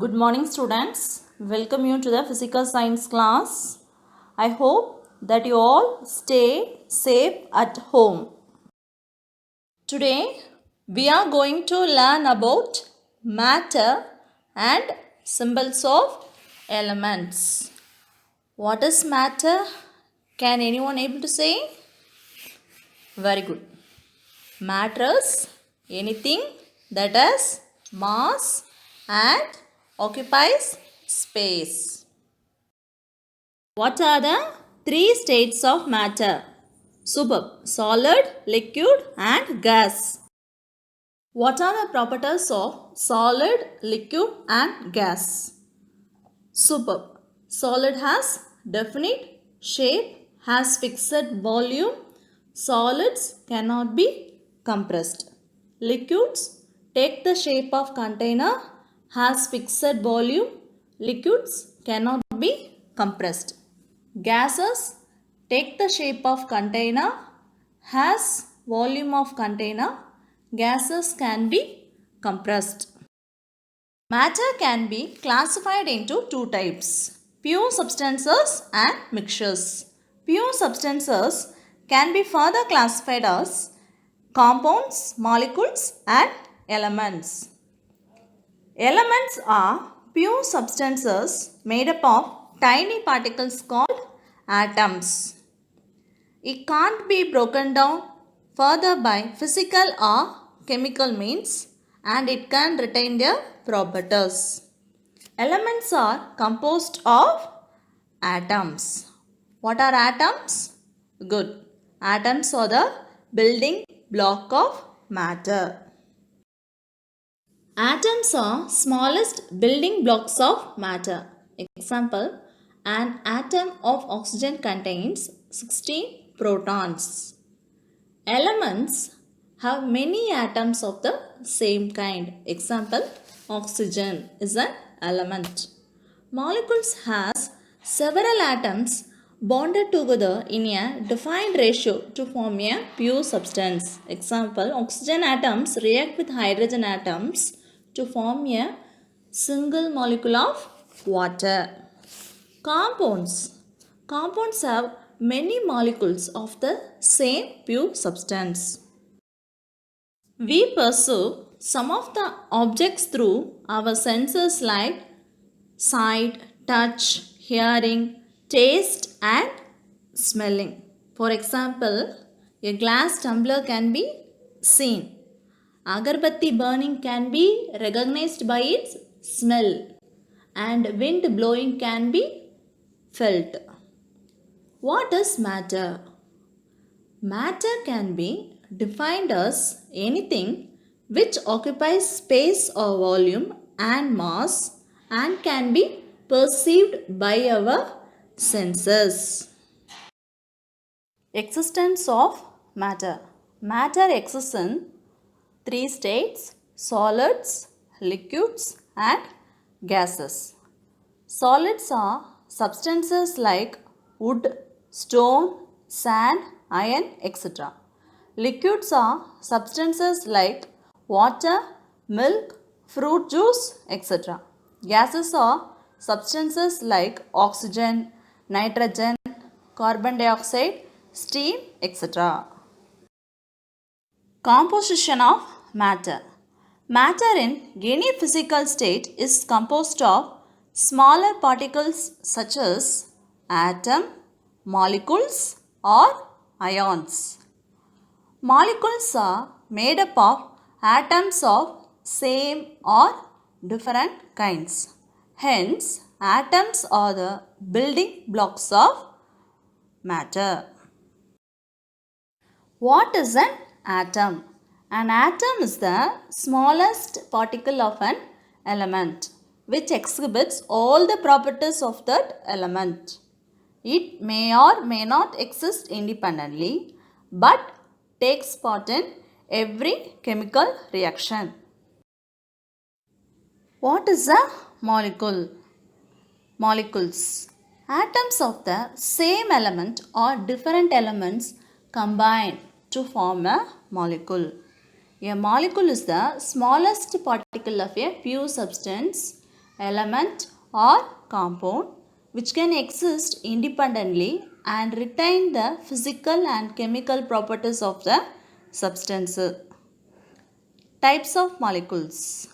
Good morning, students. Welcome you to the physical science class. I hope that you all stay safe at home. Today, we are going to learn about matter and symbols of elements. What is matter? Can anyone able to say? Very good. Matter is anything that has mass and occupies space. What are the three states of matter? Superb. Solid, liquid and gas. What are the properties of solid, liquid and gas? Superb. Solid has definite shape, has fixed volume. Solids cannot be compressed. Liquids take the shape of container, has fixed volume. Liquids cannot be compressed. Gases take the shape of container, has volume of container. Gases can be compressed. Matter can be classified into two types, pure substances and mixtures. Pure substances can be further classified as compounds, molecules and elements. Elements are pure substances made up of tiny particles called atoms. It can't be broken down further by physical or chemical means and it can retain their properties. Elements are composed of atoms. What are atoms? Good. Atoms are the building block of matter. Atoms are smallest building blocks of matter. Example, an atom of oxygen contains 16 protons. Elements have many atoms of the same kind. Example, oxygen is an element. Molecules has several atoms bonded together in a defined ratio to form a pure substance. Example, oxygen atoms react with hydrogen atoms to form a single molecule of water. Compounds. Compounds have many molecules of the same pure substance. We perceive some of the objects through our senses like sight, touch, hearing, taste and smelling. For example, a glass tumbler can be seen. Agarbatti burning can be recognized by its smell and wind blowing can be felt. What is matter? Matter can be defined as anything which occupies space or volume and mass and can be perceived by our senses. Existence of matter. Matter exists in three states: solids, liquids and gases. Solids are substances like wood, stone, sand, iron, etc. Liquids are substances like water, milk, fruit juice, etc. Gases are substances like oxygen, nitrogen, carbon dioxide, steam, etc. Composition of matter. Matter in any physical state is composed of smaller particles such as atom, molecules or ions. Molecules are made up of atoms of same or different kinds. Hence, atoms are the building blocks of matter. What is an atom? An atom is the smallest particle of an element which exhibits all the properties of that element. It may or may not exist independently but takes part in every chemical reaction. What is a molecule? Molecules. Atoms of the same element or different elements combine to form a molecule. A molecule is the smallest particle of a pure substance element or compound which can exist independently and retain the physical and chemical properties of the substance. Types of molecules: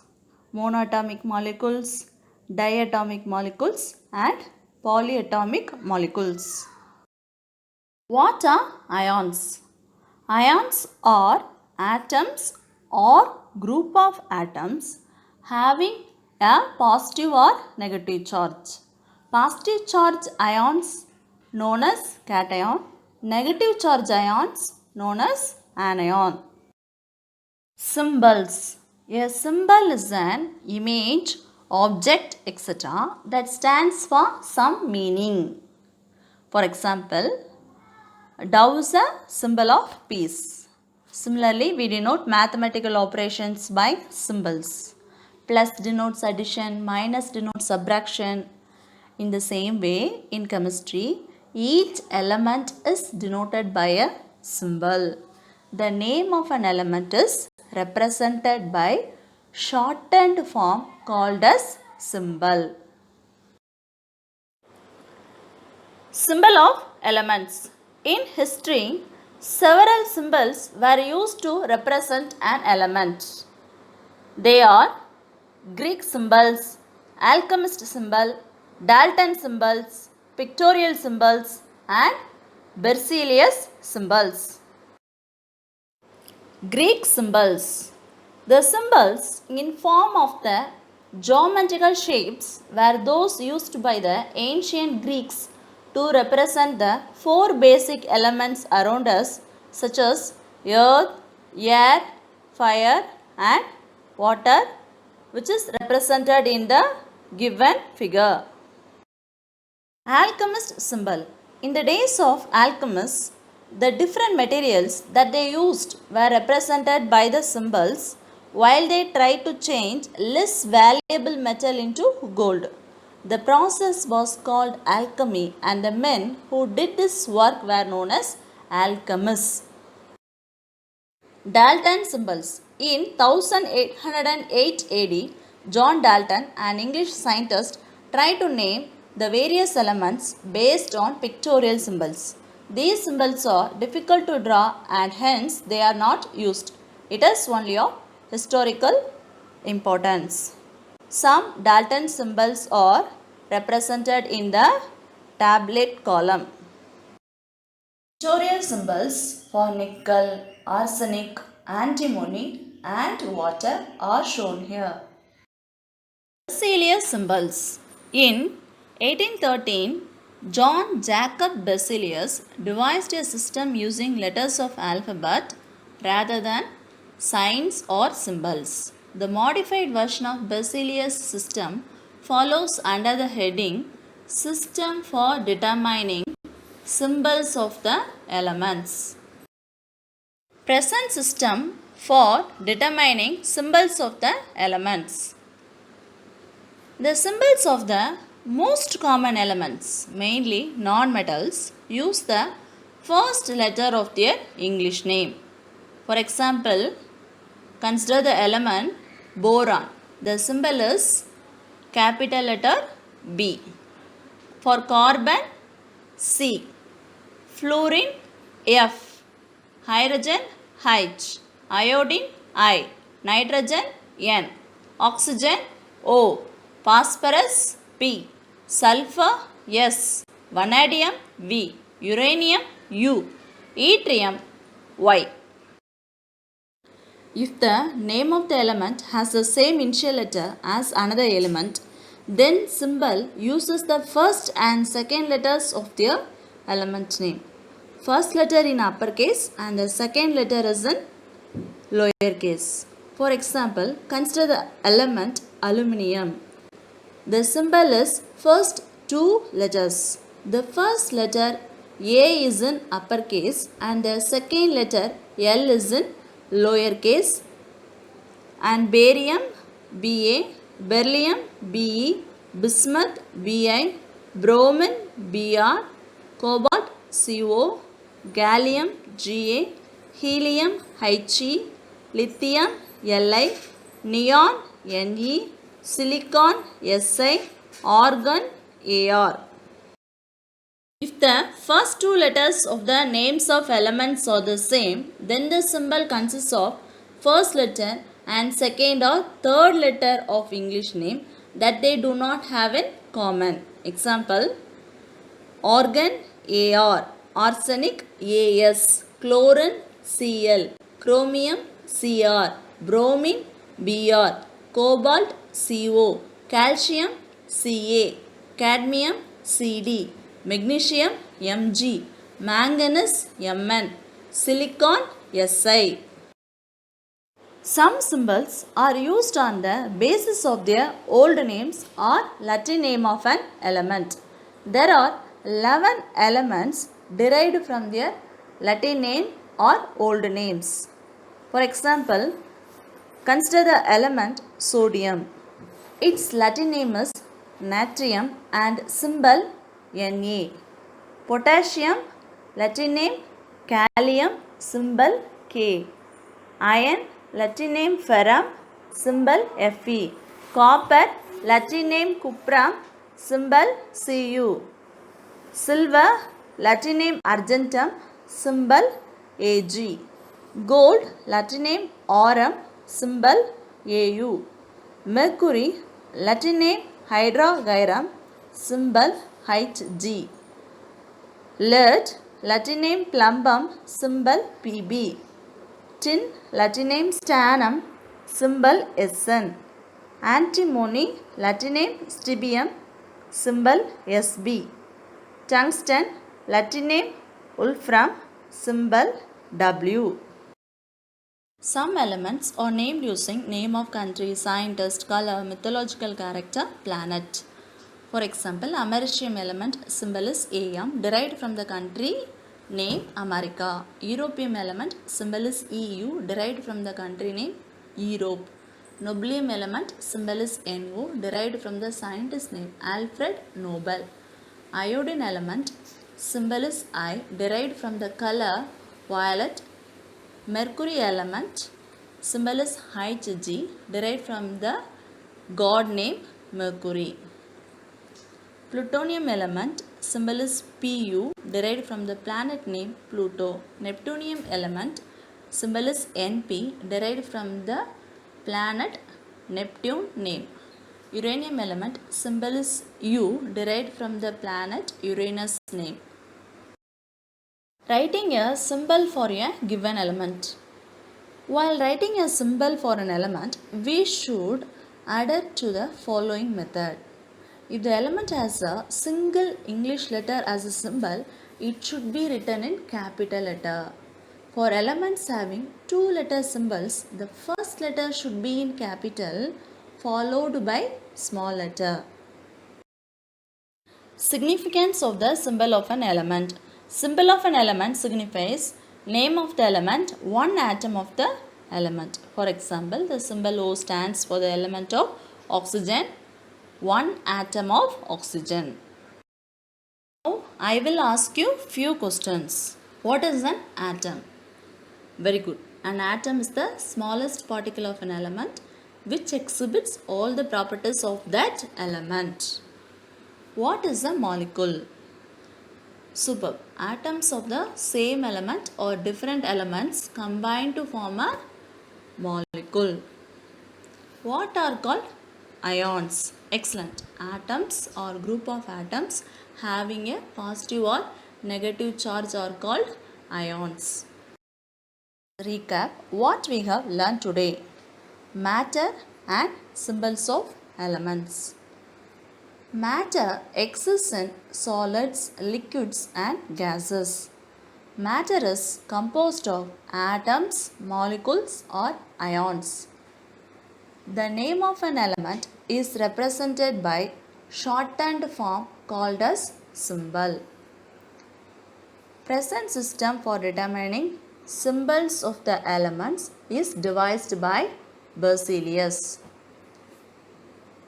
monatomic molecules, diatomic molecules, and polyatomic molecules. What are ions? Ions are atoms or group of atoms having a positive or negative charge. Positive charge ions known as cation, negative charge ions known as anion. Symbols. A symbol is an image, object, etc. that stands for some meaning. For example, dove is a symbol of peace. Similarly, we denote mathematical operations by symbols. Plus denotes addition, minus denotes subtraction. In the same way, in chemistry, each element is denoted by a symbol. The name of an element is represented by shortened form called as symbol. Symbol of elements. In history, several symbols were used to represent an element. They are Greek symbols, alchemist symbol, Dalton symbols, pictorial symbols, and Berzelius symbols. Greek symbols. The symbols in form of the geometrical shapes were those used by the ancient Greeks to represent the four basic elements around us, such as earth, air, fire, and water, which is represented in the given figure. Alchemist symbol. In the days of alchemists, the different materials that they used were represented by the symbols while they tried to change less valuable metal into gold. The process was called alchemy, and the men who did this work were known as alchemists. Dalton symbols. In 1808 AD, John Dalton, an English scientist, tried to name the various elements based on pictorial symbols. These symbols are difficult to draw and hence they are not used. It is only of historical importance. Some Dalton symbols are represented in the tablet column. Pictorial symbols for nickel, arsenic, antimony and water are shown here. Berzelius symbols. In 1813, John Jacob Berzelius devised a system using letters of alphabet rather than signs or symbols. The modified version of Berzelius system follows under the heading System for Determining Symbols of the Elements. Present system for determining symbols of the elements. The symbols of the most common elements, mainly non-metals, use the first letter of their English name. For example, consider the element boron. The symbol is capital letter B. For carbon, C. Fluorine, F. Hydrogen, H. Iodine, I. Nitrogen, N. Oxygen, O. Phosphorus, P. Sulfur, S. Vanadium, V. Uranium, U. Yttrium, Y. If the name of the element has the same initial letter as another element, then symbol uses the first and second letters of their element name. First letter in uppercase and the second letter is in lowercase. For example, consider the element aluminium. The symbol is first two letters. The first letter A is in uppercase and the second letter L is in lowercase. And barium Ba, beryllium Be, bismuth Bi, bromine Br, cobalt Co, gallium Ga, helium He, lithium Li, neon Ne, silicon, Si, argon, Ar. If the first two letters of the names of elements are the same, then the symbol consists of first letter and second or third letter of English name that they do not have in common. Example, argon Ar, arsenic As, chlorine Cl, chromium Cr, bromine Br, cobalt Co, calcium Ca, cadmium Cd, magnesium Mg, manganese Mn, silicon Si. Some symbols are used on the basis of their old names or Latin name of an element. There are 11 elements derived from their Latin name or old names. For example, consider the element sodium. Its Latin name is natrium and symbol Na. Potassium, Latin name kalium, symbol K. Iron, Latin name ferrum, symbol Fe. Copper, Latin name cuprum, symbol Cu. Silver, Latin name argentum, symbol Ag. Gold, Latin name aurum, symbol Au. Mercury, Latin name hydrogyrum, symbol Hg. Lead, Latin name plumbum, symbol Pb. Tin, Latin name stannum, symbol Sn. Antimony, Latin name stibium, symbol Sb. Tungsten, Latin name wolfram, symbol W. Some elements are named using name of country, scientist, color, mythological character, planet. For example, americium element symbol is Am, derived from the country name America. Europium element symbol is Eu, derived from the country name Europe. Nobelium element symbol is No, derived from the scientist name Alfred Nobel. Iodine element symbol is I, derived from the color violet. Mercury element symbol is Hg, derived from the god name Mercury. Plutonium element symbol is Pu, derived from the planet name Pluto. Neptunium element symbol is Np, derived from the planet Neptune name. Uranium element symbol is U, derived from the planet Uranus name. Writing a symbol for a given element. While writing a symbol for an element, we should adhere to the following method. If the element has a single English letter as a symbol, it should be written in capital letter. For elements having two letter symbols, the first letter should be in capital followed by small letter. Significance of the symbol of an element. Symbol of an element signifies name of the element, one atom of the element. For example, the symbol O stands for the element of oxygen, one atom of oxygen. Now, I will ask you few questions. What is an atom? Very good. An atom is the smallest particle of an element which exhibits all the properties of that element. What is a molecule? Superb. Atoms of the same element or different elements combine to form a molecule. What are called ions? Excellent. Atoms or group of atoms having a positive or negative charge are called ions. Recap what we have learned today. Matter and symbols of elements. Matter exists in solids, liquids and gases. Matter is composed of atoms, molecules or ions. The name of an element is represented by shortened form called as symbol. Present system for determining symbols of the elements is devised by Berzelius.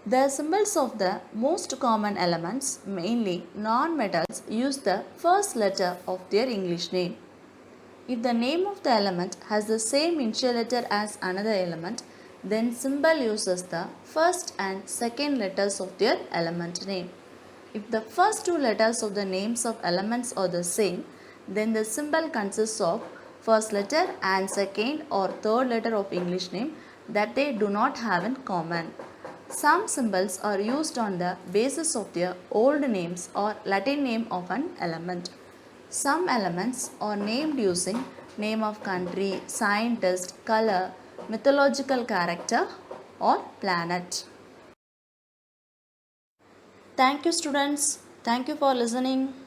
The symbols of the most common elements, mainly non-metals, use the first letter of their English name. If the name of the element has the same initial letter as another element, then symbol uses the first and second letters of their element name. If the first two letters of the names of elements are the same, then the symbol consists of first letter and second or third letter of English name that they do not have in common. Some symbols are used on the basis of their old names or Latin name of an element. Some elements are named using name of country, scientist, color, mythological character or planet. Thank you students. Thank you for listening.